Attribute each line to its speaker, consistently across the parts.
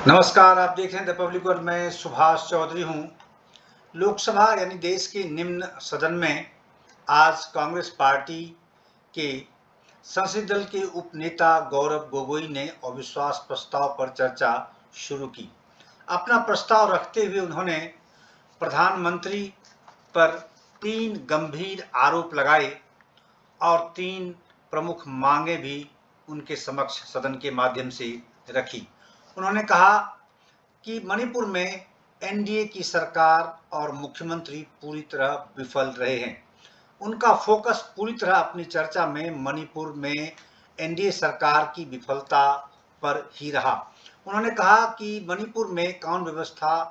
Speaker 1: नमस्कार, आप देख रहे हैं द पब्लिक और मैं सुभाष चौधरी हूं। लोकसभा यानी देश के निम्न सदन में आज कांग्रेस पार्टी के संसदीय दल के उपनेता गौरव गोगोई ने अविश्वास प्रस्ताव पर चर्चा शुरू की। अपना प्रस्ताव रखते हुए उन्होंने प्रधानमंत्री पर 3 गंभीर आरोप लगाए और 3 प्रमुख मांगे भी उनके समक्ष सदन के माध्यम से रखी। उन्होंने कहा कि मणिपुर में एनडीए की सरकार और मुख्यमंत्री पूरी तरह विफल रहे हैं। उनका फोकस पूरी तरह अपनी चर्चा में मणिपुर में एनडीए सरकार की विफलता पर ही रहा। उन्होंने कहा कि मणिपुर में कानून व्यवस्था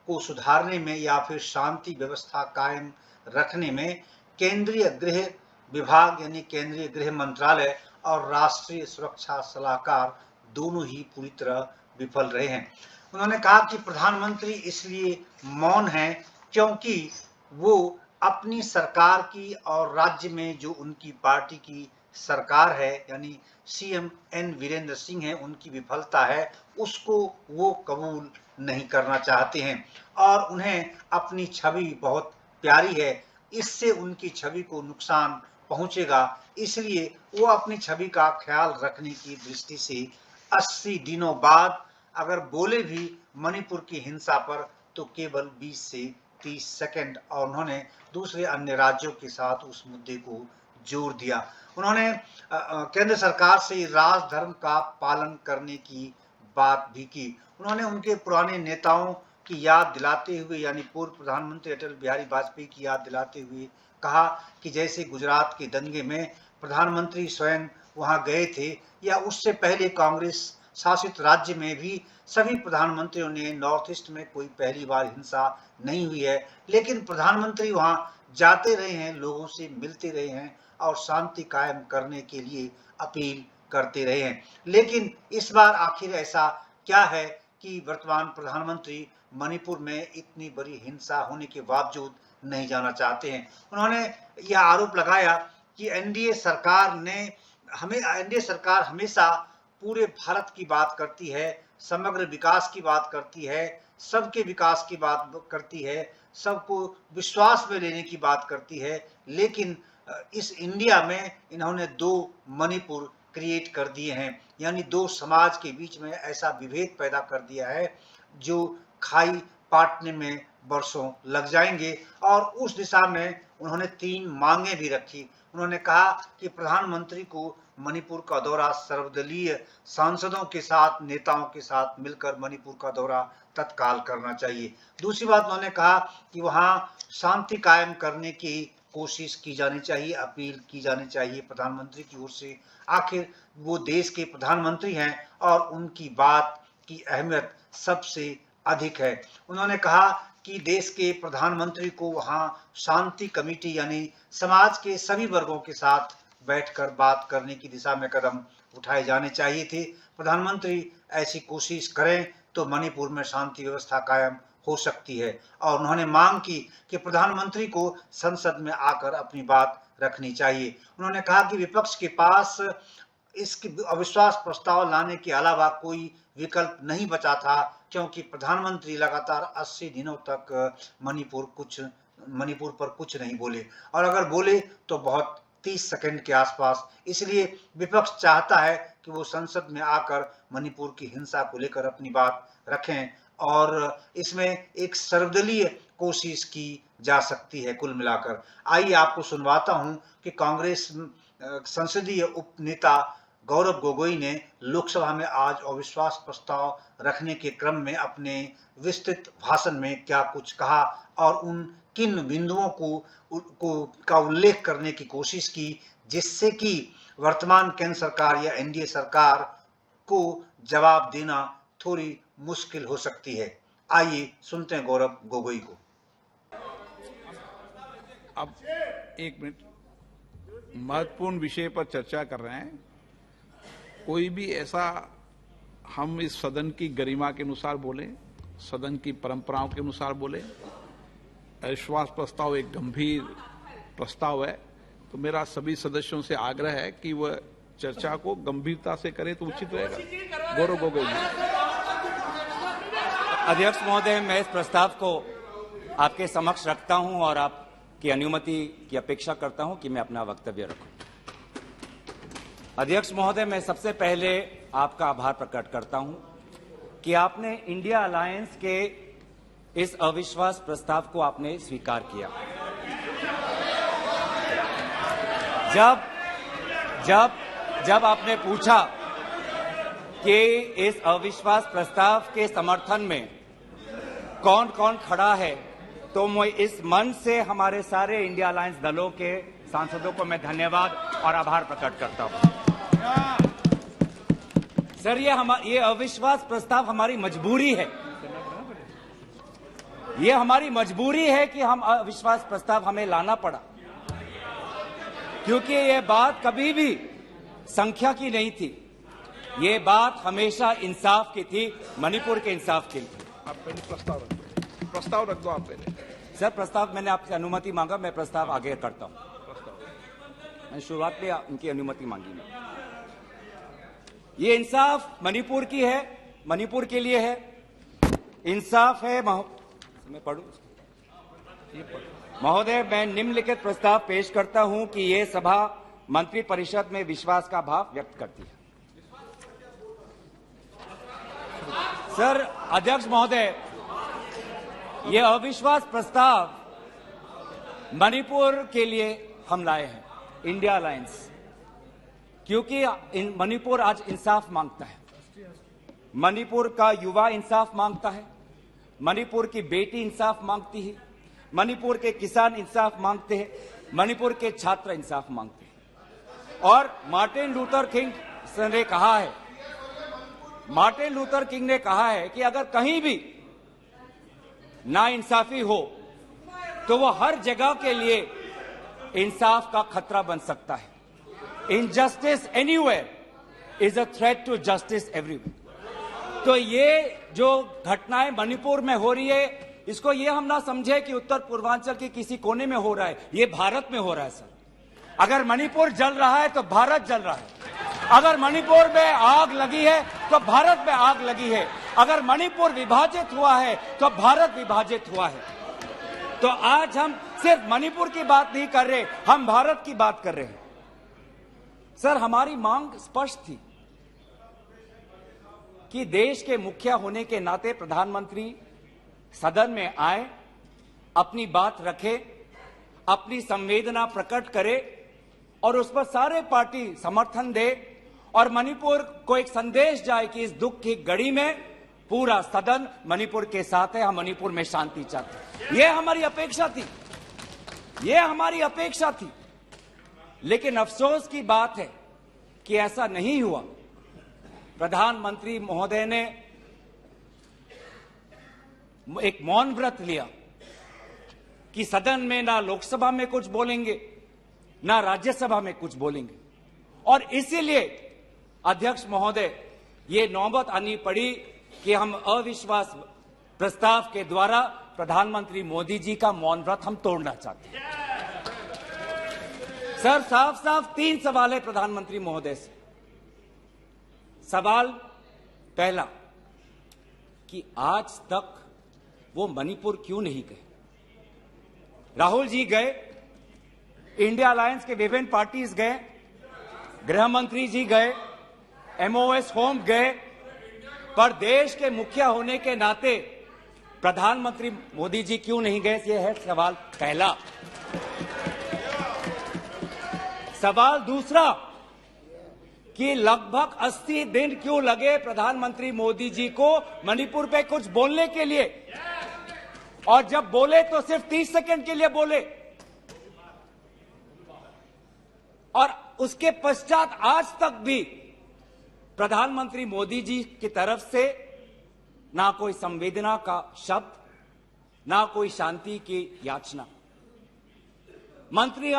Speaker 1: को सुधारने में या फिर शांति व्यवस्था कायम रखने में केंद्रीय गृह विभाग यानी केंद्रीय गृह मंत्रालय और राष्ट्रीय सुरक्षा सलाहकार दोनों ही पूरी तरह विफल रहे हैं। उन्होंने कहा कि प्रधानमंत्री इसलिए मौन हैं क्योंकि वो अपनी सरकार की और राज्य में जो उनकी पार्टी की सरकार है यानी सीएम एन वीरेंद्र सिंह है, उनकी विफलता है, उसको वो कबूल नहीं करना चाहते हैं और उन्हें अपनी छवि बहुत प्यारी है, इससे उनकी छवि को नुकसान पहुंचेगा, इसलिए वो अपनी छवि का ख्याल रखने की दृष्टि से 80 दिनों बाद अगर बोले भी मणिपुर की हिंसा पर तो केवल 20 से 30 सेकंड और उन्होंने दूसरे अन्य राज्यों के साथ उस मुद्दे को जोड़ दिया। उन्होंने केंद्र सरकार से राजधर्म का पालन करने की बात भी की। उन्होंने उनके पुराने नेताओं की याद दिलाते हुए यानी पूर्व प्रधानमंत्री अटल बिहारी वाजपेयी की याद दिलाते हुए कहा कि जैसे गुजरात के दंगे में प्रधानमंत्री स्वयं वहां गए थे या उससे पहले कांग्रेस शासित राज्य में भी सभी प्रधानमंत्रियों ने नॉर्थ ईस्ट में कोई पहली बार हिंसा नहीं हुई है, लेकिन प्रधानमंत्री वहां जाते रहे हैं, लोगों से मिलते रहे हैं और शांति कायम करने के लिए अपील करते रहे हैं। लेकिन इस बार आखिर ऐसा क्या है कि वर्तमान प्रधानमंत्री मणिपुर में इतनी बड़ी हिंसा होने के बावजूद नहीं जाना चाहते हैं। उन्होंने यह आरोप लगाया कि एनडीए सरकार हमेशा पूरे भारत की बात करती है, समग्र विकास की बात करती है, सबके विकास की बात करती है, सबको विश्वास में लेने की बात करती है, लेकिन इस इंडिया में इन्होंने 2 मणिपुर क्रिएट कर दिए हैं, यानी 2 समाज के बीच में ऐसा विभेद पैदा कर दिया है जो खाई पाटने में वर्षों लग जाएंगे और उस दिशा में उन्होंने 3 मांगे भी रखी। उन्होंने कहा कि प्रधानमंत्री को मणिपुर का दौरा सर्वदलीय सांसदों के साथ, नेताओं के साथ मिलकर मणिपुर का दौरा तत्काल करना चाहिए। दूसरी बात उन्होंने कहा कि वहां शांति कायम करने की कोशिश की जानी चाहिए, अपील की जानी चाहिए प्रधानमंत्री की ओर से। आखिर वो देश के प्रधानमंत्री हैं और उनकी बात की अहमियत सबसे अधिक है। उन्होंने कहा कि देश के प्रधानमंत्री को वहां शांति कमेटी यानी समाज के सभी वर्गों के साथ बैठकर बात करने की दिशा में कदम उठाए जाने चाहिए थे। प्रधानमंत्री ऐसी कोशिश करें तो मणिपुर में शांति व्यवस्था कायम हो सकती है और उन्होंने मांग की कि प्रधानमंत्री को संसद में आकर अपनी बात रखनी चाहिए। उन्होंने कहा कि विपक्ष के पास इसके अविश्वास प्रस्ताव लाने के अलावा कोई विकल्प नहीं बचा था क्योंकि प्रधानमंत्री लगातार 80 दिनों तक मणिपुर पर कुछ नहीं बोले और अगर बोले तो बहुत 30 सेकंड के आसपास। इसलिए विपक्ष चाहता है कि वो संसद में आकर मणिपुर की हिंसा को लेकर अपनी बात रखें और इसमें एक सर्वदलीय कोशिश की जा सकती है। कुल मिलाकर आइए आपको सुनवाता हूं कि कांग्रेस संसदीय उपनेता गौरव गोगोई ने लोकसभा में आज अविश्वास प्रस्ताव रखने के क्रम में अपने विस्तृत भाषण में क्या कुछ कहा और उन किन बिंदुओं का उल्लेख करने की कोशिश की जिससे कि वर्तमान केंद्र सरकार या एनडीए सरकार को जवाब देना थोड़ी मुश्किल हो सकती है। आइए सुनते हैं गौरव गोगोई को।
Speaker 2: अब 1 मिनट, महत्वपूर्ण विषय पर चर्चा कर रहे हैं। कोई भी ऐसा हम इस सदन की गरिमा के अनुसार बोले, सदन की परंपराओं के अनुसार बोले। अविश्वास प्रस्ताव एक गंभीर प्रस्ताव है, तो मेरा सभी सदस्यों से आग्रह है कि वह चर्चा को गंभीरता से करें तो उचित रहेगा। गौरव गोगोई जी।
Speaker 3: अध्यक्ष महोदय, मैं इस प्रस्ताव को आपके समक्ष रखता हूं और आपकी अनुमति की अपेक्षा करता हूं कि मैं अपना वक्तव्य रखूं। अध्यक्ष महोदय, मैं सबसे पहले आपका आभार प्रकट करता हूं कि आपने इंडिया अलायंस के इस अविश्वास प्रस्ताव को आपने स्वीकार किया। जब आपने पूछा कि इस अविश्वास प्रस्ताव के समर्थन में कौन कौन खड़ा है, तो मैं इस मंच से हमारे सारे इंडिया अलायंस दलों के सांसदों को मैं धन्यवाद और आभार प्रकट करता हूं। सर, ये अविश्वास प्रस्ताव हमारी मजबूरी है। ये हमारी मजबूरी है कि हम अविश्वास प्रस्ताव हमें लाना पड़ा, क्योंकि ये बात कभी भी संख्या की नहीं थी। ये बात हमेशा इंसाफ की थी, मणिपुर के इंसाफ की थी।
Speaker 2: आप पहले प्रस्ताव रख दो आप पहले।
Speaker 3: सर, प्रस्ताव मैंने आपसे अनुमति मांगा, मैं प्रस्ताव आगे करता हूं। मैंने शुरुआत में उनकी अनुमति मांगी। मैं ये इंसाफ मणिपुर की है, मणिपुर के लिए है। इंसाफ है। मैं पढ़ूं महोदय, मैं निम्नलिखित प्रस्ताव पेश करता हूं कि ये सभा मंत्री परिषद में विश्वास का भाव व्यक्त करती है। सर, अध्यक्ष महोदय, ये अविश्वास प्रस्ताव मणिपुर के लिए हम लाए हैं, इंडिया अलायंस, क्योंकि मणिपुर आज इंसाफ मांगता है। मणिपुर का युवा इंसाफ मांगता है, मणिपुर की बेटी इंसाफ मांगती है, मणिपुर के किसान इंसाफ मांगते हैं, मणिपुर के छात्र इंसाफ मांगते हैं। और मार्टिन लूथर किंग ने कहा है, मार्टिन लूथर किंग ने कहा है कि अगर कहीं भी नाइंसाफी हो तो वो हर जगह के लिए इंसाफ का खतरा बन सकता है। Injustice anywhere is a threat to justice everywhere. तो ये जो घटनाएं मणिपुर में हो रही है, इसको ये हम ना समझे कि उत्तर पूर्वांचल के किसी कोने में हो रहा है, ये भारत में हो रहा है। सर, अगर मणिपुर जल रहा है तो भारत जल रहा है। अगर मणिपुर में आग लगी है तो भारत में आग लगी है। अगर मणिपुर विभाजित हुआ है तो भारत विभाजित हुआ है। तो आज हम सिर्फ मणिपुर की बात नहीं कर रहे, हम भारत की बात कर रहे हैं। सर, हमारी मांग स्पष्ट थी कि देश के मुखिया होने के नाते प्रधानमंत्री सदन में आए, अपनी बात रखे, अपनी संवेदना प्रकट करे और उस पर सारे पार्टी समर्थन दे और मणिपुर को एक संदेश जाए कि इस दुख की घड़ी में पूरा सदन मणिपुर के साथ है, हम मणिपुर में शांति चाहते हैं। यह हमारी अपेक्षा थी, यह हमारी अपेक्षा थी। लेकिन अफसोस की बात है कि ऐसा नहीं हुआ। प्रधानमंत्री महोदय ने एक मौन व्रत लिया कि सदन में ना लोकसभा में कुछ बोलेंगे, ना राज्यसभा में कुछ बोलेंगे। और इसीलिए अध्यक्ष महोदय, ये नौबत आनी पड़ी कि हम अविश्वास प्रस्ताव के द्वारा प्रधानमंत्री मोदी जी का मौन व्रत हम तोड़ना चाहते हैं। सर, साफ साफ 3 सवाल है प्रधानमंत्री महोदय से। सवाल पहला कि आज तक वो मणिपुर क्यों नहीं गए? राहुल जी गए, इंडिया अलायंस के विभिन्न पार्टीज गए, गृह मंत्री जी गए, एमओएस होम गए, पर देश के मुखिया होने के नाते प्रधानमंत्री मोदी जी क्यों नहीं गए? ये है सवाल पहला। सवाल दूसरा कि लगभग 80 दिन क्यों लगे प्रधानमंत्री मोदी जी को मणिपुर पे कुछ बोलने के लिए, और जब बोले तो सिर्फ 30 सेकंड के लिए बोले, और उसके पश्चात आज तक भी प्रधानमंत्री मोदी जी की तरफ से ना कोई संवेदना का शब्द, ना कोई शांति की याचना। मंत्री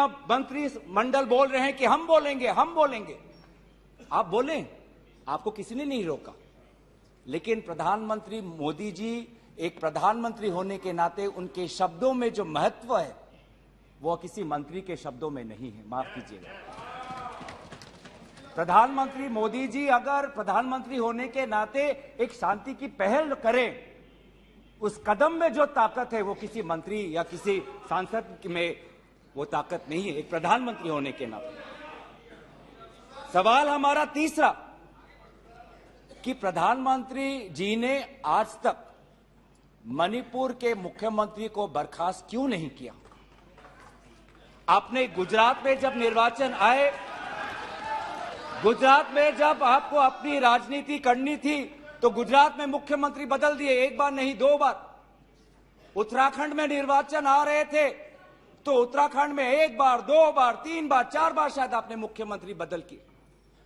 Speaker 3: मंडल बोल रहे हैं कि हम बोलेंगे, हम बोलेंगे। आप बोलें, आपको किसी ने नहीं रोका। लेकिन प्रधानमंत्री मोदी जी एक प्रधानमंत्री होने के नाते उनके शब्दों में जो महत्व है वो किसी मंत्री के शब्दों में नहीं है। माफ कीजिएगा। प्रधानमंत्री मोदी जी अगर प्रधानमंत्री होने के नाते एक शांति की पहल करें उस कदम में जो ताकत है वो किसी मंत्री या किसी सांसद में वो ताकत नहीं है, एक प्रधानमंत्री होने के नाते। सवाल हमारा तीसरा कि प्रधानमंत्री जी ने आज तक मणिपुर के मुख्यमंत्री को बर्खास्त क्यों नहीं किया? आपने गुजरात में जब निर्वाचन आए, गुजरात में जब आपको अपनी राजनीति करनी थी तो गुजरात में मुख्यमंत्री बदल दिए, एक बार नहीं 2 बार। उत्तराखंड में निर्वाचन आ रहे थे तो उत्तराखंड में 1 बार, 2 बार, 3 बार, 4 बार शायद आपने मुख्यमंत्री बदल किए।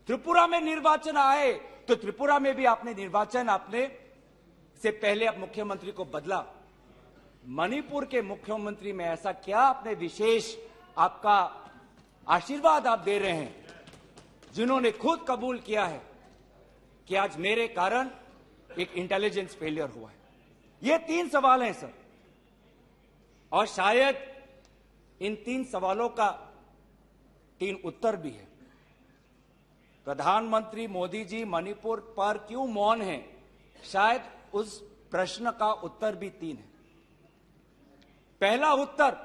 Speaker 3: त्रिपुरा में निर्वाचन आए तो त्रिपुरा में भी आपने निर्वाचन आपने से पहले आप मुख्यमंत्री को बदला। मणिपुर के मुख्यमंत्री में ऐसा क्या आपने विशेष आपका आशीर्वाद आप दे रहे हैं जिन्होंने खुद कबूल किया है कि आज मेरे कारण एक इंटेलिजेंस फेलियर हुआ है? ये 3 सवाल हैं सर, और शायद इन 3 सवालों का 3 उत्तर भी है। प्रधानमंत्री मोदी जी मणिपुर पर क्यों मौन हैं? शायद उस प्रश्न का उत्तर भी 3 है। पहला उत्तर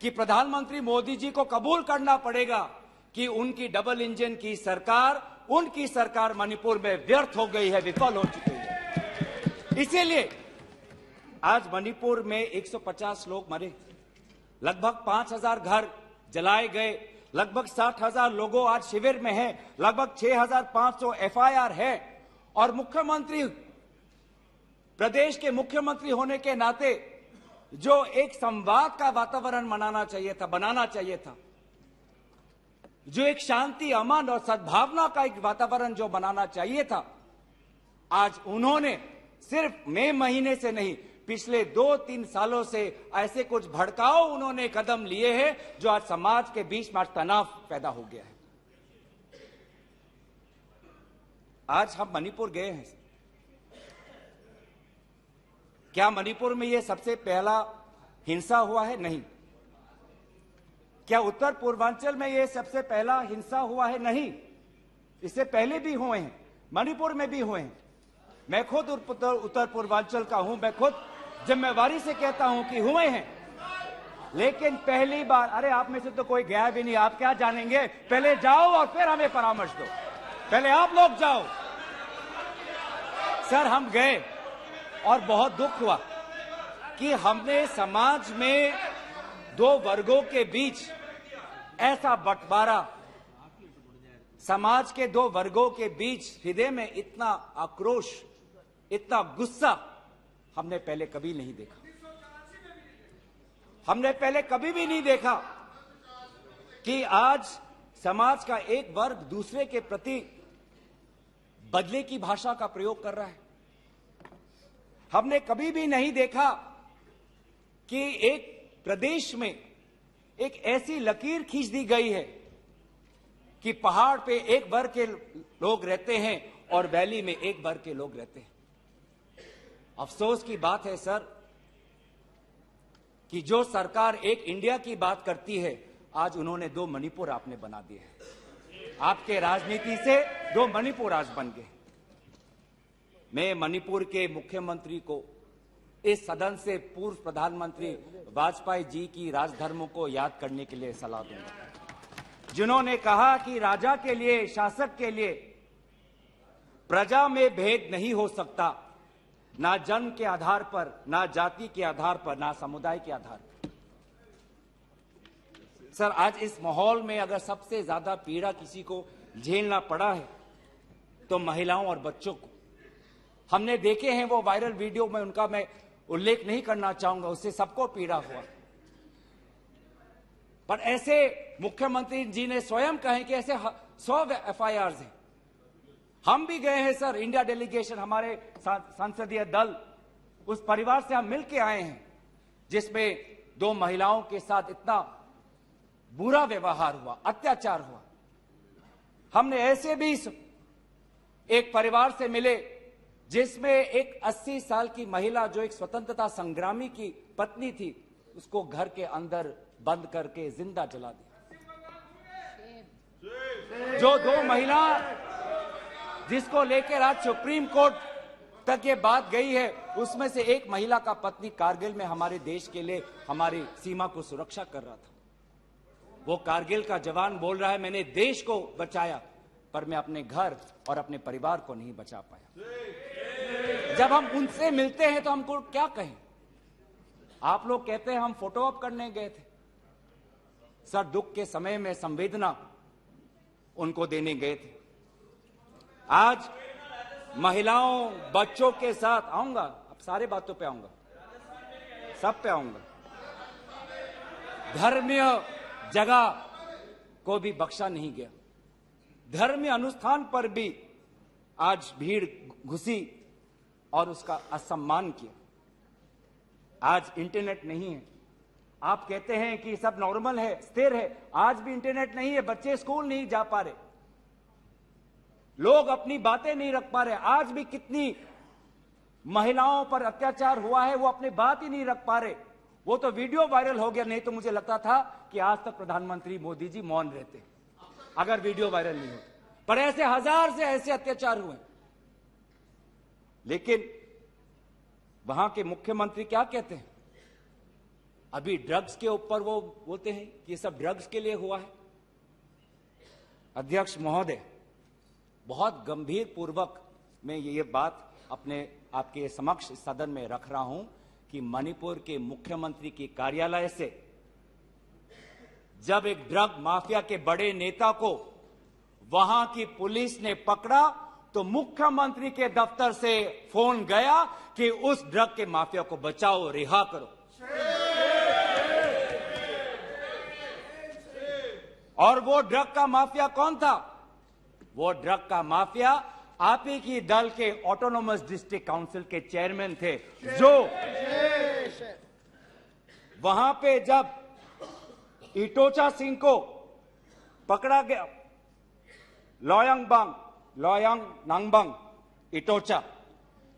Speaker 3: कि प्रधानमंत्री मोदी जी को कबूल करना पड़ेगा कि उनकी डबल इंजन की सरकार, उनकी सरकार मणिपुर में व्यर्थ हो गई है, विफल हो चुकी है। इसीलिए आज मणिपुर में 150 लोग मरे, लगभग 5000 घर जलाए गए, लगभग 60,000 लोगों आज शिविर में हैं, लगभग 6500 FIR है। और मुख्यमंत्री, प्रदेश के मुख्यमंत्री होने के नाते जो एक संवाद का वातावरण बनाना चाहिए था, जो एक शांति, अमन और सद्भावना का एक वातावरण जो बनाना चाहिए था, आज उन्होंने सिर्फ मई महीने से नहीं, पिछले 2-3 सालों से ऐसे कुछ भड़काऊ उन्होंने कदम लिए हैं जो आज समाज के बीच में तनाव पैदा हो गया है। आज हम मणिपुर गए हैं, क्या मणिपुर में यह सबसे पहला हिंसा हुआ है? नहीं। क्या उत्तर पूर्वांचल में यह सबसे पहला हिंसा हुआ है? नहीं। इससे पहले भी हुए हैं, मणिपुर में भी हुए हैं। मैं खुद उत्तर पूर्वांचल का हूं, मैं खुद जिम्मेवारी से कहता हूं कि हुए हैं, लेकिन पहली बार, अरे आप में से तो कोई गया भी नहीं, आप क्या जानेंगे? पहले जाओ और फिर हमें परामर्श दो, पहले आप लोग जाओ। सर हम गए और बहुत दुख हुआ कि हमने समाज में 2 वर्गों के बीच ऐसा बंटवारा, समाज के 2 वर्गों के बीच हृदय में इतना आक्रोश, इतना गुस्सा हमने पहले कभी नहीं देखा। हमने पहले कभी भी नहीं देखा कि आज समाज का एक वर्ग दूसरे के प्रति बदले की भाषा का प्रयोग कर रहा है। हमने कभी भी नहीं देखा कि एक प्रदेश में एक ऐसी लकीर खींच दी गई है कि पहाड़ पे एक वर्ग के लोग रहते हैं और वैली में एक वर्ग के लोग रहते हैं। अफसोस की बात है सर कि जो सरकार एक इंडिया की बात करती है, आज उन्होंने 2 मणिपुर आपने बना दिए हैं। आपके राजनीति से 2 मणिपुर आज बन गए। मैं मणिपुर के मुख्यमंत्री को, इस सदन से पूर्व प्रधानमंत्री वाजपेयी जी की राजधर्मों को याद करने के लिए सलाह दूंगा, जिन्होंने कहा कि राजा के लिए, शासक के लिए प्रजा में भेद नहीं हो सकता, ना जन्म के आधार पर, ना जाति के आधार पर, ना समुदाय के आधार पर। सर आज इस माहौल में अगर सबसे ज्यादा पीड़ा किसी को झेलना पड़ा है तो महिलाओं और बच्चों को। हमने देखे हैं वो वायरल वीडियो में, उनका मैं उल्लेख नहीं करना चाहूंगा, उससे सबको पीड़ा हुआ। पर ऐसे मुख्यमंत्री जी ने स्वयं कहे कि ऐसे 100 FIRs हैं। हम भी गए हैं सर, इंडिया डेलीगेशन, हमारे संसदीय दल, उस परिवार से हम मिलके आए हैं जिसमें 2 महिलाओं के साथ इतना बुरा व्यवहार हुआ, अत्याचार हुआ। हमने ऐसे भी एक परिवार से मिले जिसमें एक 80 साल की महिला, जो एक स्वतंत्रता संग्रामी की पत्नी थी, उसको घर के अंदर बंद करके जिंदा जला दिया। जो 2 महिला जिसको लेकर आज सुप्रीम कोर्ट तक ये बात गई है, उसमें से एक महिला का पति कारगिल में हमारे देश के लिए हमारी सीमा को सुरक्षा कर रहा था। वो कारगिल का जवान बोल रहा है मैंने देश को बचाया, पर मैं अपने घर और अपने परिवार को नहीं बचा पाया। जब हम उनसे मिलते हैं तो हमको क्या कहें? आप लोग कहते हैं हम फोटो ऑप करने गए थे। सर, दुख के समय में संवेदना उनको देने गए थे। आज महिलाओं, बच्चों के साथ आऊंगा, अब सारे बातों पे आऊंगा, सब पे आऊंगा। धर्मीय जगह को भी बख्शा नहीं गया। धर्मीय अनुष्ठान पर भी आज भीड़ घुसी और उसका असम्मान किया। आज इंटरनेट नहीं है। आप कहते हैं कि सब नॉर्मल है, स्थिर है। आज भी इंटरनेट नहीं है, बच्चे स्कूल नहीं जा पा रहे, लोग अपनी बातें नहीं रख पा रहे। आज भी कितनी महिलाओं पर अत्याचार हुआ है, वो अपनी बात ही नहीं रख पा रहे। वो तो वीडियो वायरल हो गया, नहीं तो मुझे लगता था कि आज तक प्रधानमंत्री मोदी जी मौन रहते अगर वीडियो वायरल नहीं होता। पर ऐसे हजार से ऐसे अत्याचार हुए। लेकिन वहां के मुख्यमंत्री क्या कहते हैं? अभी ड्रग्स के ऊपर वो बोलते हैं कि ये सब ड्रग्स के लिए हुआ है। अध्यक्ष महोदय, बहुत गंभीर पूर्वक मैं ये बात अपने आपके समक्ष सदन में रख रहा हूं कि मणिपुर के मुख्यमंत्री के कार्यालय से जब एक ड्रग माफिया के बड़े नेता को वहां की पुलिस ने पकड़ा तो मुख्यमंत्री के दफ्तर से फोन गया कि उस ड्रग के माफिया को बचाओ, रिहा करो। और वो ड्रग का माफिया कौन था? वो ड्रग का माफिया आप ही की दल के ऑटोनोमस डिस्ट्रिक्ट काउंसिल के चेयरमैन थे, जो वहां पे जब इटोचा सिंह को पकड़ा गया, लोयांग नांगबंग इटोचा,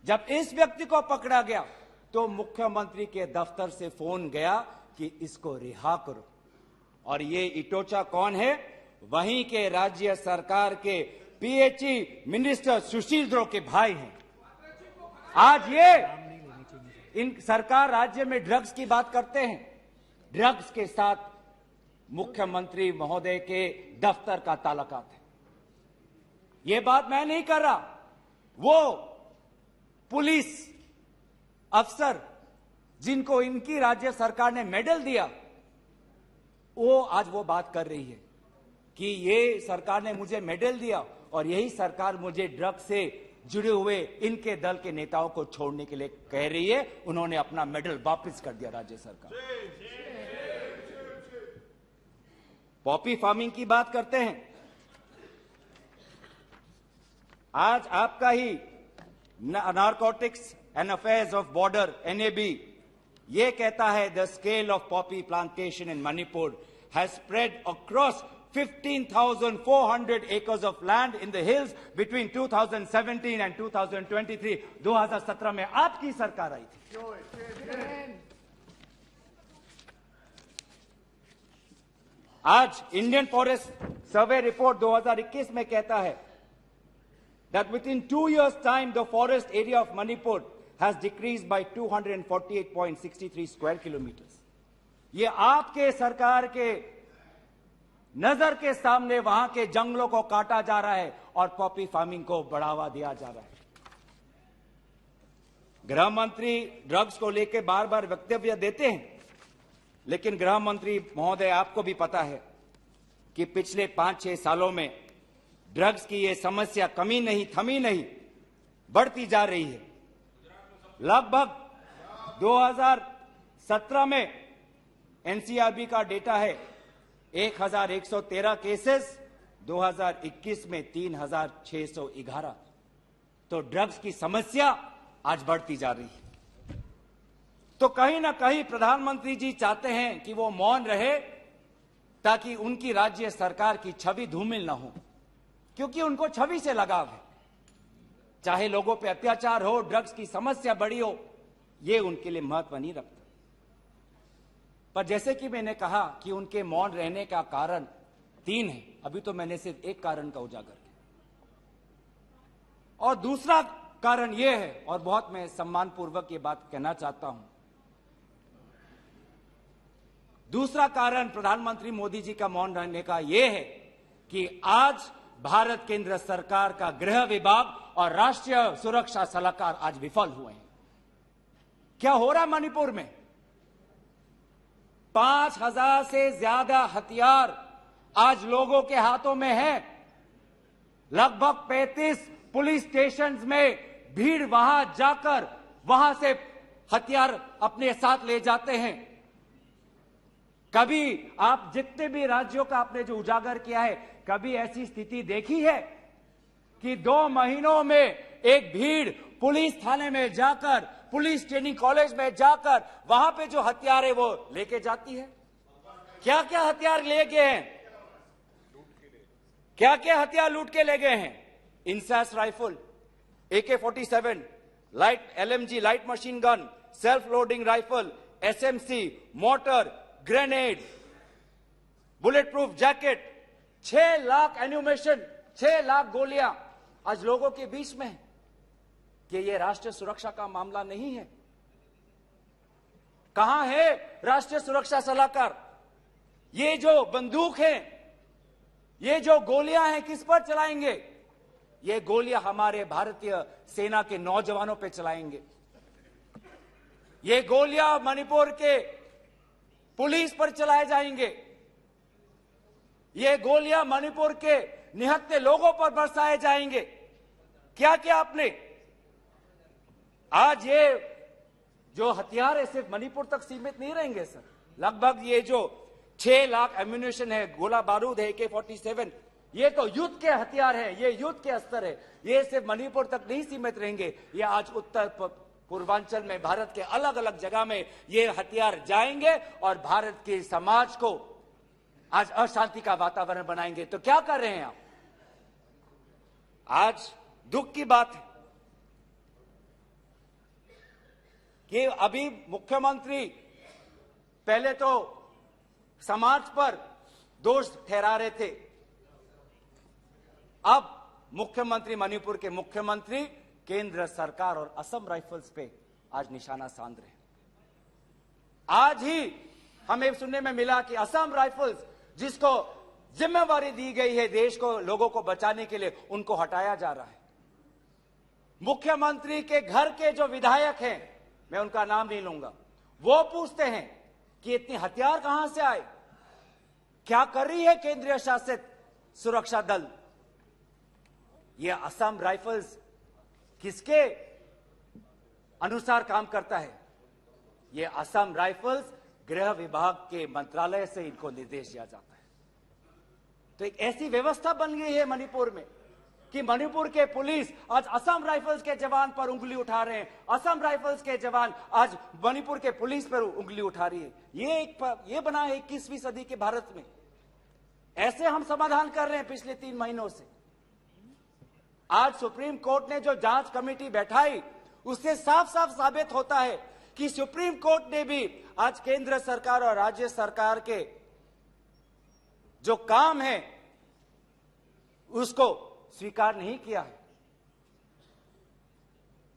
Speaker 3: जब इस व्यक्ति को पकड़ा गया तो मुख्यमंत्री के दफ्तर से फोन गया कि इसको रिहा करो। और ये इटोचा कौन है? वहीं के राज्य सरकार के पीएचई मिनिस्टर सुशील द्रो के भाई हैं। आज ये इन सरकार राज्य में ड्रग्स की बात करते हैं, ड्रग्स के साथ मुख्यमंत्री महोदय के दफ्तर का ताल्लुकात है। ये बात मैं नहीं कर रहा, वो पुलिस अफसर जिनको इनकी राज्य सरकार ने मेडल दिया, वो आज वो बात कर रही है कि ये सरकार ने मुझे मेडल दिया और यही सरकार मुझे ड्रग से जुड़े हुए इनके दल के नेताओं को छोड़ने के लिए कह रही है। उन्होंने अपना मेडल वापस कर दिया राज्य सरकार। पॉपी फार्मिंग की बात करते हैं। आज आपका ही narcotics and affairs of border NAB ये कहता है the scale of poppy plantation in Manipur has spread across 15,400 acres of land in the hills between 2017 and 2023. 2017 में आपकी सरकार आई थी। आज इंडियन फॉरेस्ट सर्वे रिपोर्ट 2021 में कहता है that within 2 years time the forest area of Manipur has decreased by 248.63 square kilometers. ये आपके सरकार के नजर के सामने वहां के जंगलों को काटा जा रहा है और पॉपी फार्मिंग को बढ़ावा दिया जा रहा है। गृह मंत्री ड्रग्स को लेकर बार बार वक्तव्य देते हैं, लेकिन गृह मंत्री महोदय आपको भी पता है कि पिछले 5-6 सालों में ड्रग्स की ये समस्या कमी नहीं, थमी नहीं, बढ़ती जा रही है। लगभग 2017 में एनसीआरबी का डेटा है 1113 केसेस, 2021 में 3611। तो ड्रग्स की समस्या आज बढ़ती जा रही है। तो कहीं ना कहीं प्रधानमंत्री जी चाहते हैं कि वो मौन रहे ताकि उनकी राज्य सरकार की छवि धूमिल ना हो, क्योंकि उनको छवि से लगाव है। चाहे लोगों पे अत्याचार हो, ड्रग्स की समस्या बड़ी हो, ये उनके लिए महत्व नहीं रखता। पर जैसे कि मैंने कहा कि उनके मौन रहने का कारण 3 है, अभी तो मैंने सिर्फ एक कारण का उजागर किया। और दूसरा कारण यह है, और बहुत मैं सम्मानपूर्वक ये बात कहना चाहता हूं, दूसरा कारण प्रधानमंत्री मोदी जी का मौन रहने का यह है कि आज भारत केंद्र सरकार का गृह विभाग और राष्ट्रीय सुरक्षा सलाहकार आज विफल हुए हैं। क्या हो रहा मणिपुर में? 5000 से ज्यादा हथियार आज लोगों के हाथों में है। लगभग 35 पुलिस स्टेशन में भीड़ वहां जाकर वहां से हथियार अपने साथ ले जाते हैं। कभी आप जितने भी राज्यों का आपने जो उजागर किया है, कभी ऐसी स्थिति देखी है कि 2 महीनों में एक भीड़ पुलिस थाने में जाकर, पुलिस ट्रेनिंग कॉलेज में जाकर वहां पे जो हथियार है वो लेके जाती है? क्या क्या हथियार ले गए हैं? क्या क्या हथियार लूट के ले गए हैं? INSAS rifle, AK-47, light LMG light machine gun, self loading rifle, SMC, motor, grenade, bullet proof jacket, 6 lakh enumeration, 6 lakh गोलियां आज लोगों के बीच में है। कि ये राष्ट्रीय सुरक्षा का मामला नहीं है? कहां है राष्ट्रीय सुरक्षा सलाहकार? ये जो बंदूक है, ये जो गोलियां हैं, किस पर चलाएंगे? ये गोलियां हमारे भारतीय सेना के नौजवानों पे चलाएंगे। ये गोलियां मणिपुर के पुलिस पर चलाए जाएंगे। ये गोलियां मणिपुर के निहत्थे लोगों पर बरसाए जाएंगे। क्या क्या आपने आज ये जो हथियार है सिर्फ मणिपुर तक सीमित नहीं रहेंगे सर। लगभग ये जो 6 लाख एम्यूनेशन है, गोला बारूद है, AK-47, ये तो युद्ध के हथियार है, ये युद्ध के अस्त्र है। ये सिर्फ मणिपुर तक नहीं सीमित रहेंगे, ये आज उत्तर पूर्वांचल में भारत के अलग अलग जगह में ये हथियार जाएंगे और भारत के समाज को आज अशांति का वातावरण बनाएंगे। तो क्या कर रहे हैं आप? आज दुख की बात है कि अभी मुख्यमंत्री पहले तो समाज पर दोष ठहरा रहे थे, अब मुख्यमंत्री, मणिपुर के मुख्यमंत्री केंद्र सरकार और असम राइफल्स पे आज निशाना साध रहे हैं। आज ही हमें सुनने में मिला कि असम राइफल्स, जिसको जिम्मेवारी दी गई है देश को, लोगों को बचाने के लिए, उनको हटाया जा रहा है। मुख्यमंत्री के घर के जो विधायक हैं, मैं उनका नाम नहीं लूंगा, वो पूछते हैं कि इतने हथियार कहां से आए? क्या कर रही है केंद्रीय शासित सुरक्षा दल? ये असम राइफल्स किसके अनुसार काम करता है? ये असम राइफल्स गृह विभाग के मंत्रालय से इनको निर्देश दिया जाता है। तो एक ऐसी व्यवस्था बन गई है मणिपुर में कि मणिपुर के पुलिस आज असम राइफल्स के जवान पर उंगली उठा रहे हैं। असम राइफल्स के जवान आज मणिपुर के पुलिस पर उंगली उठा रही है। ये बना है 21वीं सदी के भारत में। ऐसे हम समाधान कर रहे हैं पिछले 3 महीनों से। आज सुप्रीम कोर्ट ने जो जांच कमेटी बैठाई, उससे साफ साफ साबित होता है कि सुप्रीम कोर्ट ने भी आज केंद्र सरकार और राज्य सरकार के जो काम है उसको स्वीकार नहीं किया है।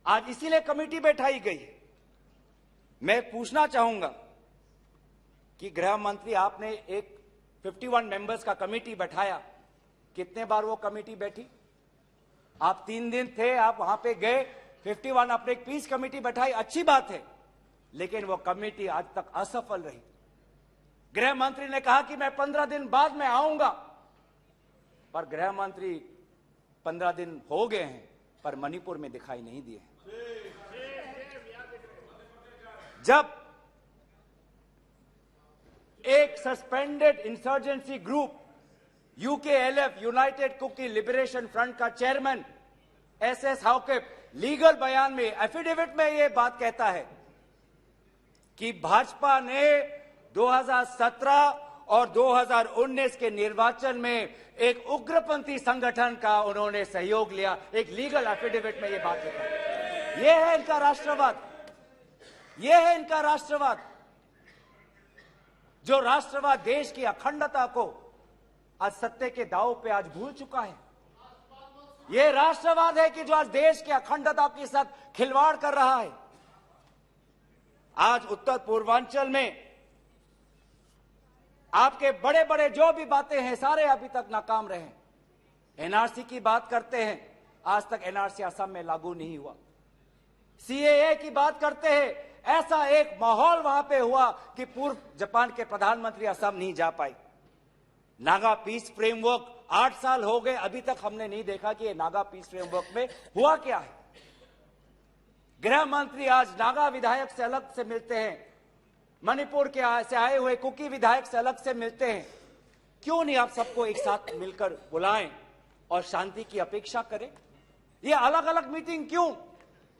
Speaker 3: आज इसीलिए कमेटी बैठाई गई है। मैं पूछना चाहूंगा कि गृह मंत्री, आपने एक 51 मेंबर्स का कमेटी बैठाया, कितने बार वो कमेटी बैठी? आप 3 दिन थे, आप वहां पे गए, 51 आपने एक पीस कमेटी बैठाई, अच्छी बात है, लेकिन वो कमेटी आज तक असफल रही। गृह मंत्री ने कहा कि मैं 15 दिन बाद में आऊंगा, पर गृह मंत्री 15 दिन हो गए हैं पर मणिपुर में दिखाई नहीं दिए। जब एक suspended insurgency group UKLF, united Kuki liberation front का चेयरमैन SS हाउकेप लीगल बयान में, एफिडेविट में यह बात कहता है कि भाजपा ने 2017 और 2019 के निर्वाचन में एक उग्रपंथी संगठन का उन्होंने सहयोग लिया। एक लीगल एफिडेविट में यह बात लिखा है। यह है इनका राष्ट्रवाद, यह है इनका राष्ट्रवाद, जो राष्ट्रवाद देश की अखंडता को आज सत्य के दांव पे आज भूल चुका है। ये राष्ट्रवाद है कि जो आज देश की अखंडता के साथ खिलवाड़ कर रहा है। आज उत्तर पूर्वांचल में आपके बड़े बड़े जो भी बातें हैं सारे अभी तक नाकाम रहे। एनआरसी की बात करते हैं, आज तक एनआरसी असम में लागू नहीं हुआ। सीएए की बात करते हैं, ऐसा एक माहौल वहां पे हुआ कि पूर्व जापान के प्रधानमंत्री असम नहीं जा पाए। नागा पीस फ्रेमवर्क 8 साल हो गए, अभी तक हमने नहीं देखा कि ये नागा पीस फ्रेमवर्क में हुआ क्या है। गृह मंत्री आज नागा विधायक से अलग से मिलते हैं, मणिपुर के से आए हुए कुकी विधायक से अलग से मिलते हैं। क्यों नहीं आप सबको एक साथ मिलकर बुलाएं और शांति की अपेक्षा करें? ये अलग अलग मीटिंग क्यों?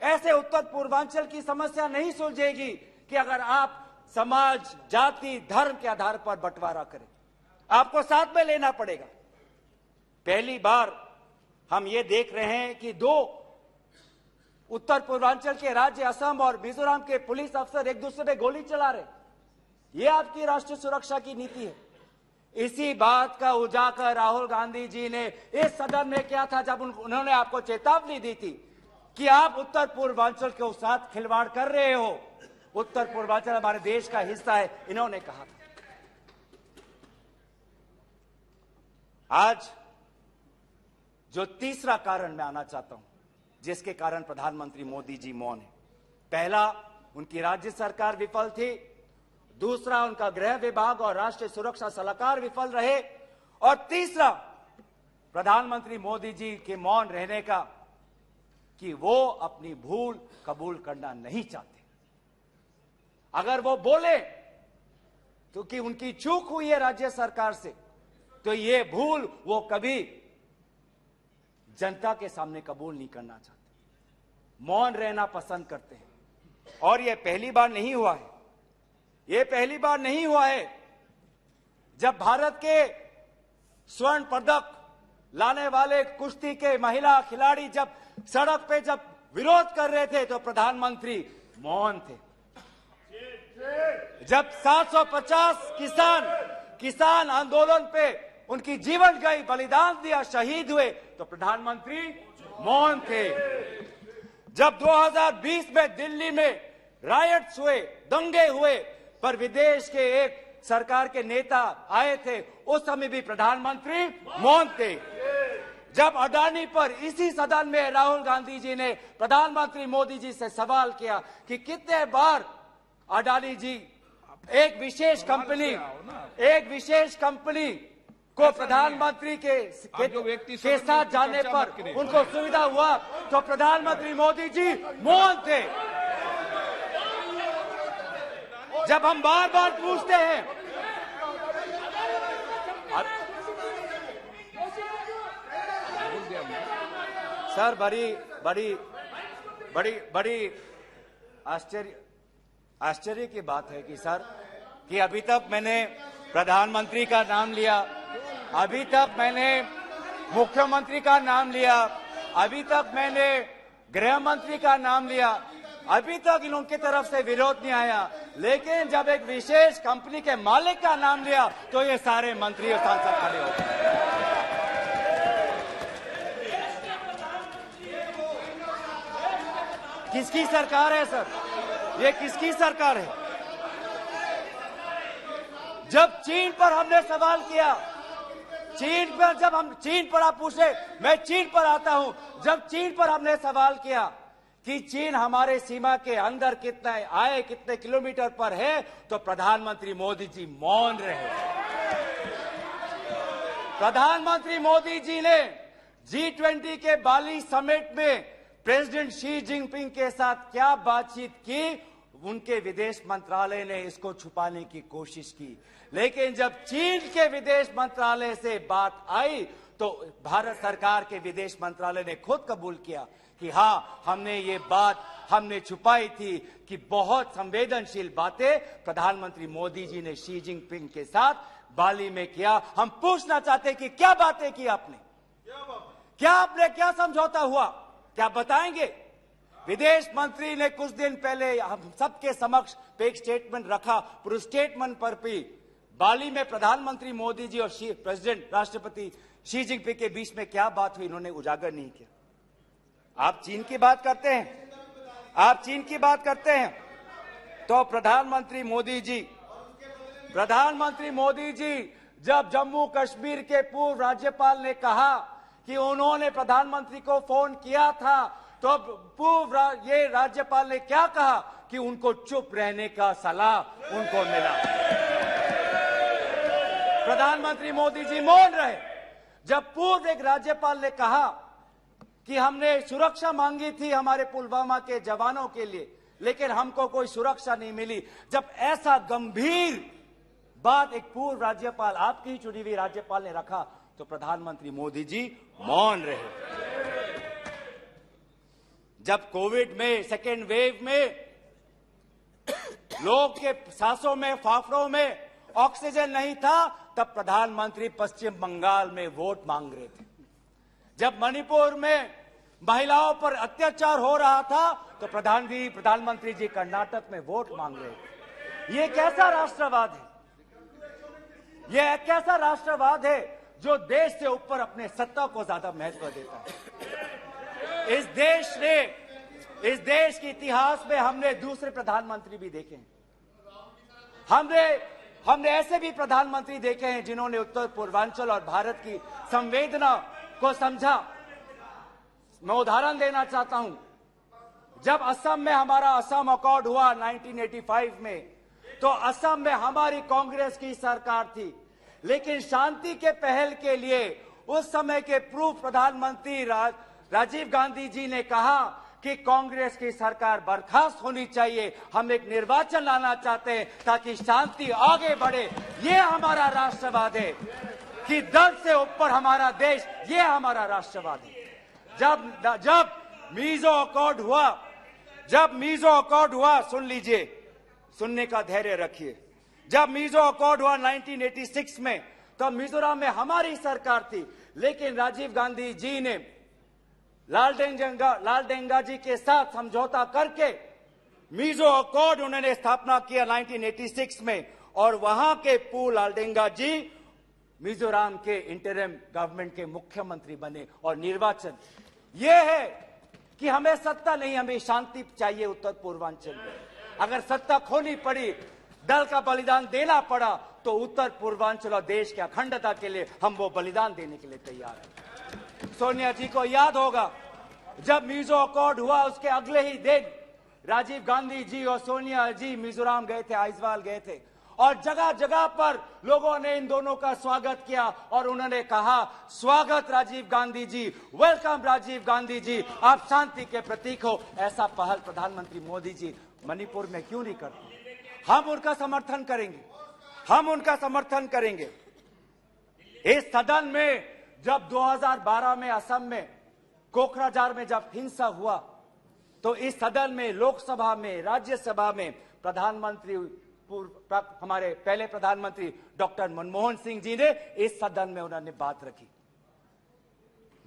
Speaker 3: ऐसे उत्तर पूर्वांचल की समस्या नहीं सुलझेगी कि अगर आप समाज, जाति, धर्म के आधार पर बंटवारा करें। आपको साथ में लेना पड़ेगा। पहली बार हम ये देख रहे हैं कि 2 उत्तर पूर्वांचल के राज्य असम और मिजोरम के पुलिस अफसर एक दूसरे पे गोली चला रहे। ये आपकी राष्ट्रीय सुरक्षा की नीति है। इसी बात का उजागर राहुल गांधी जी ने इस सदन में किया था जब उन्होंने आपको चेतावनी दी थी कि आप उत्तर पूर्वांचल के साथ खिलवाड़ कर रहे हो। उत्तर पूर्वांचल हमारे देश का हिस्सा है, इन्होंने कहा था। आज जो तीसरा कारण मैं आना चाहता हूं जिसके कारण प्रधानमंत्री मोदी जी मौन है। पहला, उनकी राज्य सरकार विफल थी। दूसरा, उनका गृह विभाग और राष्ट्रीय सुरक्षा सलाहकार विफल रहे। और तीसरा, प्रधानमंत्री मोदी जी के मौन रहने का कि वो अपनी भूल कबूल करना नहीं चाहते। अगर वो बोले तो कि उनकी चूक हुई है राज्य सरकार से, तो ये भूल वो कभी जनता के सामने कबूल नहीं करना चाहते, मौन रहना पसंद करते हैं। और ये पहली बार नहीं हुआ है। ये पहली बार नहीं हुआ है जब भारत के स्वर्ण पदक लाने वाले कुश्ती के महिला खिलाड़ी जब सड़क पे जब विरोध कर रहे थे तो प्रधानमंत्री मौन थे। जब 750 किसान आंदोलन पे उनकी जीवन गई, बलिदान दिया, शहीद हुए तो प्रधानमंत्री मौन थे। जब 2020 में दिल्ली में रायट्स हुए, दंगे हुए, पर विदेश के एक सरकार के नेता आए थे, उस समय भी प्रधानमंत्री मौन थे। जब अडानी पर इसी सदन में राहुल गांधी जी ने प्रधानमंत्री मोदी जी से सवाल किया कि कितने बार अडानी जी एक विशेष कंपनी को प्रधानमंत्री के साथ जाने पर उनको सुविधा हुआ, तो प्रधानमंत्री मोदी जी मौन थे। जब हम बार बार पूछते हैं, सर बड़ी आश्चर्य की बात है कि सर कि अभी तक मैंने प्रधानमंत्री का नाम लिया, अभी तक मैंने मुख्यमंत्री का नाम लिया, अभी तक मैंने गृह मंत्री का नाम लिया, अभी तक इन उनकी तरफ से विरोध नहीं आया। लेकिन जब एक विशेष कंपनी के मालिक का नाम लिया तो ये सारे मंत्री और सांसद खड़े हो गए। किसकी सरकार है सर? ये किसकी सरकार है? जब चीन पर हमने सवाल किया, चीन पर आप पूछे, मैं चीन पर आता हूं। जब चीन पर हमने सवाल किया कि चीन हमारे सीमा के अंदर कितने किलोमीटर पर है, तो प्रधानमंत्री मोदी जी मौन रहे। प्रधानमंत्री मोदी जी ने G20 के बाली समिट में प्रेसिडेंट शी जिनपिंग के साथ क्या बातचीत की, उनके विदेश मंत्रालय ने इसको छुपाने की कोशिश की। लेकिन जब चीन के विदेश मंत्रालय से बात आई तो भारत सरकार के विदेश मंत्रालय ने खुद कबूल किया कि हाँ, हमने ये बात छुपाई थी कि बहुत संवेदनशील बातें प्रधानमंत्री मोदी जी ने शी जिनपिंग के साथ बाली में किया। हम पूछना चाहते हैं कि क्या बातें की आपने, क्या समझौता हुआ, क्या बताएंगे? विदेश मंत्री ने कुछ दिन पहले हम सबके समक्ष एक स्टेटमेंट रखा, पर उस स्टेटमेंट पर भी बाली में प्रधानमंत्री मोदी जी और प्रेसिडेंट राष्ट्रपति शी जिनपिंग के बीच में क्या बात हुई, इन्होंने उजागर नहीं किया। आप चीन की बात करते हैं, आप चीन की बात करते हैं, तो प्रधानमंत्री मोदी जी जब जम्मू कश्मीर के पूर्व राज्यपाल ने कहा कि उन्होंने प्रधानमंत्री को फोन किया था, तो ये राज्यपाल ने क्या कहा कि उनको चुप रहने का सलाह उनको मिला। प्रधानमंत्री मोदी जी मौन रहे। जब पूर्व एक राज्यपाल ने कहा कि हमने सुरक्षा मांगी थी हमारे पुलवामा के जवानों के लिए, लेकिन हमको कोई सुरक्षा नहीं मिली, जब ऐसा गंभीर बात एक पूर्व राज्यपाल, आपकी ही चुनी हुई राज्यपाल ने रखा, तो प्रधानमंत्री मोदी जी मौन रहे। जब कोविड में सेकेंड वेव में लोग के सांसों में, फाफड़ों में ऑक्सीजन नहीं था, तब प्रधानमंत्री पश्चिम बंगाल में वोट मांग रहे थे। जब मणिपुर में महिलाओं पर अत्याचार हो रहा था, तो प्रधानमंत्री जी कर्नाटक में वोट मांग रहे थे। ये कैसा राष्ट्रवाद है? यह कैसा राष्ट्रवाद है जो देश से ऊपर अपने सत्ता को ज्यादा महत्व देता है? इस देश के इतिहास में हमने दूसरे प्रधानमंत्री भी देखे हैं। हमने ऐसे भी प्रधानमंत्री देखे हैं जिन्होंने उत्तर पूर्वांचल और भारत की संवेदना को समझा। मैं उदाहरण देना चाहता हूं। जब असम में हमारा असम अकॉर्ड हुआ 1985 में, तो असम में हमारी कांग्रेस की सरकार थी, लेकिन शांति के पहल के लिए उस समय के पूर्व प्रधानमंत्री राजीव गांधी जी ने कहा कि कांग्रेस की सरकार बर्खास्त होनी चाहिए, हम एक निर्वाचन लाना चाहते हैं ताकि शांति आगे बढ़े। ये हमारा राष्ट्रवाद है कि दल से ऊपर हमारा देश, ये हमारा राष्ट्रवाद है। जब मीजो अकॉर्ड हुआ, सुन लीजिए, सुनने का धैर्य रखिए। जब मीजो अकॉर्ड हुआ 1986 में, तब मिजोरम में हमारी सरकार थी, लेकिन राजीव गांधी जी ने लालडेंगा जी के साथ समझौता करके मीजो अकॉर्ड उन्होंने स्थापना किया 1986 में, और वहां के पू लालडेंगा जी मिजोरम के इंटरिम गवर्नमेंट के मुख्यमंत्री बने। और निर्वाचन यह है कि हमें सत्ता नहीं, हमें शांति चाहिए उत्तर पूर्वांचल में। अगर सत्ता खोनी पड़ी, दल का बलिदान देना पड़ा, तो उत्तर पूर्वांचल और देश की अखंडता के लिए हम वो बलिदान देने के लिए तैयार हैं। सोनिया जी को याद होगा, जब मीजो अकॉर्ड हुआ उसके अगले ही दिन राजीव गांधी जी और सोनिया जी मिजोरम गए थे, आइजवाल गए थे, और जगह जगह पर लोगों ने इन दोनों का स्वागत किया और उन्होंने कहा, स्वागत राजीव गांधी जी, वेलकम राजीव गांधी जी, आप शांति के प्रतीक हो। ऐसा पहल प्रधानमंत्री मोदी जी मणिपुर में क्यों नहीं करते? हम उनका समर्थन करेंगे, हम उनका समर्थन करेंगे। इस सदन में जब 2012 में असम में कोकराझार में जब हिंसा हुआ, तो इस सदन में, लोकसभा में, राज्यसभा में प्रधानमंत्री, हमारे पहले प्रधानमंत्री डॉक्टर मनमोहन सिंह जी ने इस सदन में उन्होंने बात रखी।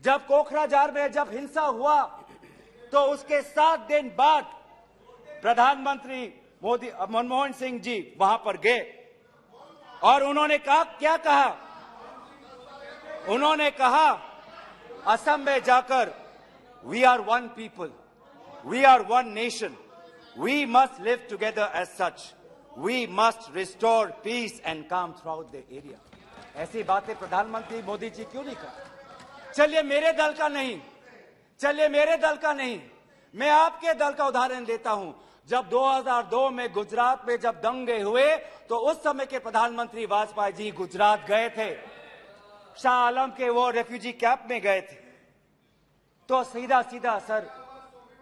Speaker 3: जब कोकराझार में जब हिंसा हुआ, तो उसके 7 दिन बाद प्रधानमंत्री मनमोहन सिंह जी वहां पर गए और उन्होंने कहा, क्या कहा? उन्होंने कहा असम में जाकर, we are one people, we are one nation, we must live together as such, we must restore peace and calm throughout the area. ऐसी बातें प्रधानमंत्री मोदी जी क्यों नहीं करते? चलिए मेरे दल का नहीं, मैं आपके दल का उदाहरण देता हूं। जब 2002 में गुजरात में जब दंगे हुए, तो उस समय के प्रधानमंत्री वाजपेयी जी गुजरात गए थे, शाह आलम के वो रेफ्यूजी कैंप में गए थे। तो सीधा सर,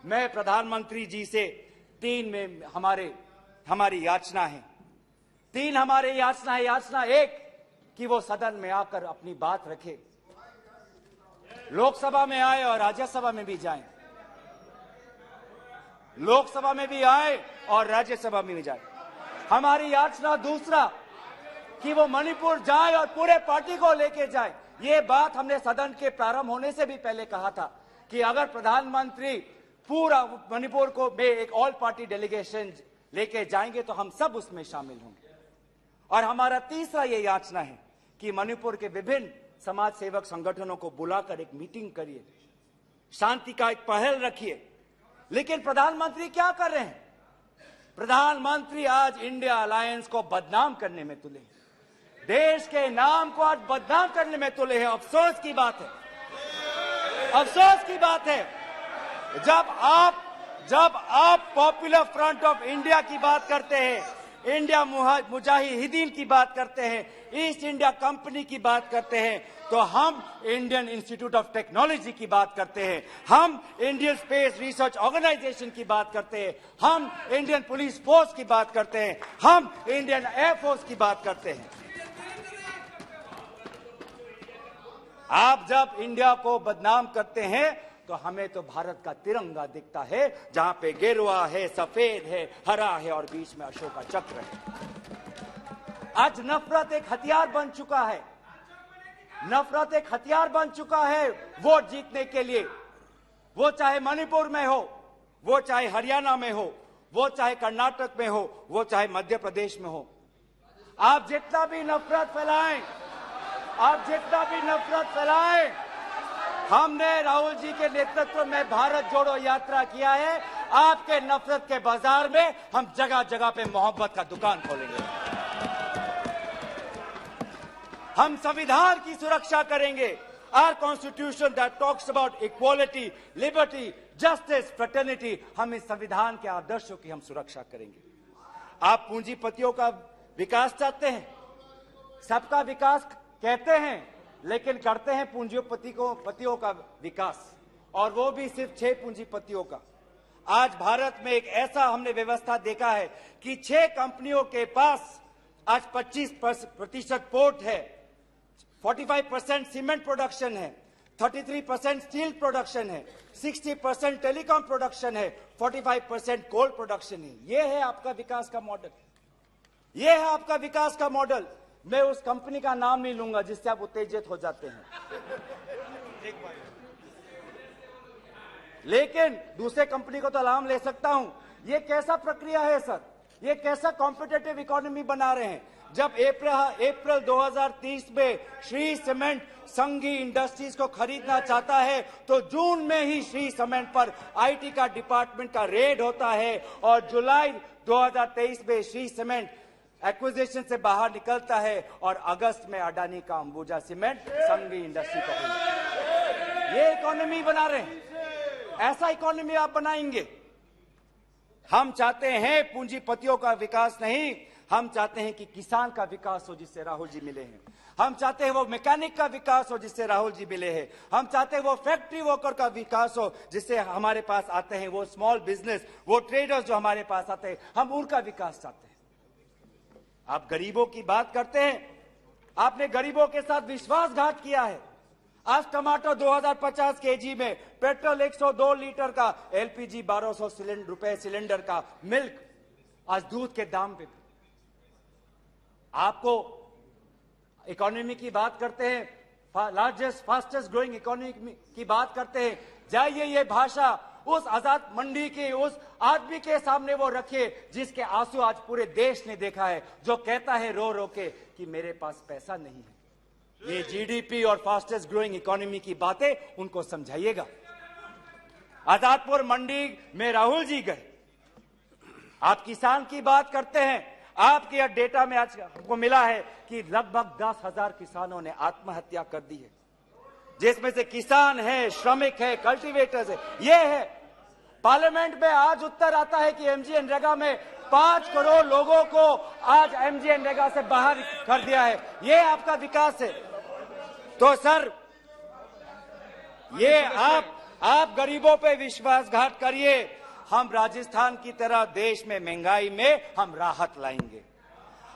Speaker 3: मैं प्रधानमंत्री जी से 3 में हमारी याचना है। 3 हमारी याचना है। याचना 1 कि वो सदन में आकर अपनी बात रखे, लोकसभा में आए और राज्यसभा में भी जाएं, लोकसभा में भी आए और राज्यसभा में भी जाए। हमारी याचना 2 कि वो मणिपुर जाए और पूरे पार्टी को लेके जाए। ये बात हमने सदन के प्रारंभ होने से भी पहले कहा था कि अगर प्रधानमंत्री पूरा मणिपुर को में एक ऑल पार्टी डेलीगेशन लेके जाएंगे तो हम सब उसमें शामिल होंगे। और हमारा 3 ये याचना है कि मणिपुर के विभिन्न समाज सेवक संगठनों को बुलाकर एक मीटिंग करिए, शांति का एक पहल रखिए। लेकिन प्रधानमंत्री क्या कर रहे हैं? प्रधानमंत्री आज इंडिया अलायंस को बदनाम करने में तुले हैं, देश के नाम को आज बदनाम करने में तुले हैं। अफसोस की बात है, अफसोस की बात है, जब आप पॉपुलर फ्रंट ऑफ इंडिया की बात करते हैं, इंडिया मुजाहिदीन की बात करते हैं, ईस्ट इंडिया कंपनी की बात करते हैं, तो हम इंडियन इंस्टीट्यूट ऑफ टेक्नोलॉजी की बात करते हैं, हम इंडियन स्पेस रिसर्च ऑर्गेनाइजेशन की बात करते हैं, हम इंडियन पुलिस फोर्स की बात करते हैं, हम इंडियन एयरफोर्स की बात करते हैं। आप जब इंडिया को बदनाम करते हैं तो हमें तो भारत का तिरंगा दिखता है, जहां पे गेरुआ है, सफेद है, हरा है और बीच में अशोका चक्र है। आज नफरत एक हथियार बन चुका है, नफरत एक हथियार बन चुका है वोट जीतने के लिए। वो चाहे मणिपुर में हो, वो चाहे हरियाणा में हो, वो चाहे कर्नाटक में हो, वो चाहे मध्य प्रदेश में हो। आप जितना भी नफरत फैलाएं, आप जितना भी नफरत फैलाएं, हमने राहुल जी के नेतृत्व में भारत जोड़ो यात्रा किया है। आपके नफरत के बाजार में हम जगह जगह पे मोहब्बत का दुकान खोलेंगे। हम संविधान की सुरक्षा करेंगे। Our constitution that talks about equality, liberty, justice, fraternity, हम इस संविधान के आदर्शों की हम सुरक्षा करेंगे। आप पूंजीपतियों का विकास चाहते हैं, सबका विकास कहते हैं, लेकिन करते हैं पूंजीपतियों का विकास, और वो भी सिर्फ 6 पूंजीपतियों का। आज भारत में एक ऐसा हमने व्यवस्था देखा है कि 6 कंपनियों के पास आज 25% पोर्ट है, 45% सीमेंट प्रोडक्शन है, 33% स्टील प्रोडक्शन है, 60% टेलीकॉम प्रोडक्शन है, 45% कोल प्रोडक्शन है। ये है आपका विकास का मॉडल, ये है आपका विकास का मॉडल। मैं उस कंपनी का नाम नहीं लूंगा जिससे आप उत्तेजित हो जाते हैं, लेकिन दूसरे कंपनी को तो नाम ले सकता हूं। ये कैसा प्रक्रिया है सर? ये कैसा कॉम्पिटिटिव इकोनॉमी बना रहे हैं? जब अप्रैल 2030 में श्री सीमेंट संघी इंडस्ट्रीज को खरीदना चाहता है, तो जून में ही श्री सीमेंट पर आईटी का डिपार्टमेंट का रेड होता है, और जुलाई 2023 में श्री सीमेंट एक्विजिशन से बाहर निकलता है, और अगस्त में अडानी का अंबुजा सीमेंट संघी इंडस्ट्री को खरीदता है। ये इकोनॉमी बना रहे हैं, ऐसा इकोनॉमी आप बनाएंगे? हम चाहते हैं पूंजीपतियों का विकास नहीं, हम चाहते हैं कि किसान का विकास हो जिससे राहुल जी मिले हैं। हम चाहते हैं वो मैकेनिक का विकास हो जिससे राहुल जी मिले हैं। हम चाहते हैं वो फैक्ट्री वर्कर का विकास हो जिससे हमारे पास आते हैं वो स्मॉल बिजनेस, वो ट्रेडर्स जो हमारे पास आते हैं, हम उनका विकास चाहते हैं। आप गरीबों की बात करते हैं, आपने गरीबों के साथ विश्वासघात किया है। आज टमाटर 2050 केजी में, पेट्रोल 102 लीटर का, एलपीजी 1200 रुपए सिलेंडर का, मिल्क आज दूध के दाम पे। आपको इकोनॉमी की बात करते हैं, लार्जेस्ट फास्टेस्ट ग्रोइंग इकोनॉमी की बात करते हैं, जाइए ये भाषा उस आजाद मंडी के उस आदमी के सामने वो रखिए जिसके आंसू आज पूरे देश ने देखा है, जो कहता है रो रो के कि मेरे पास पैसा नहीं है। ये जीडीपी और फास्टेस्ट ग्रोइंग इकोनॉमी की बातें उनको समझाइएगा। आजादपुर मंडी में राहुल जी गए, आप किसान की बात करते हैं, आपके डेटा में आज हमको मिला है कि लगभग 10,000 किसानों ने आत्महत्या कर दी है, जिसमें से किसान है, श्रमिक है, कल्टीवेटर्स है। ये है पार्लियामेंट में आज उत्तर आता है कि एमजीएनरेगा में 5 करोड़ लोगों को आज एमजीएनरेगा से बाहर कर दिया है। ये आपका विकास है? तो सर ये आप गरीबों पे विश्वासघात करिए, हम राजस्थान की तरह देश में महंगाई में हम राहत लाएंगे।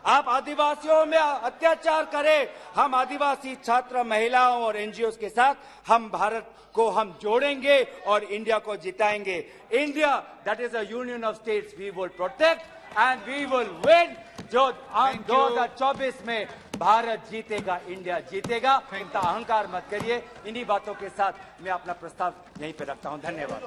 Speaker 3: आप आदिवासियों में अत्याचार करें, हम आदिवासी छात्र, महिलाओं और एनजीओ के साथ हम भारत को हम जोड़ेंगे और इंडिया को जिताएंगे। India that is a union of states we will protect and we will win. जो 2024 में भारत जीतेगा, इंडिया जीतेगा। इतना अहंकार मत करिए। इन्हीं बातों के साथ मैं अपना प्रस्ताव यहीं पे रखता हूं। धन्यवाद।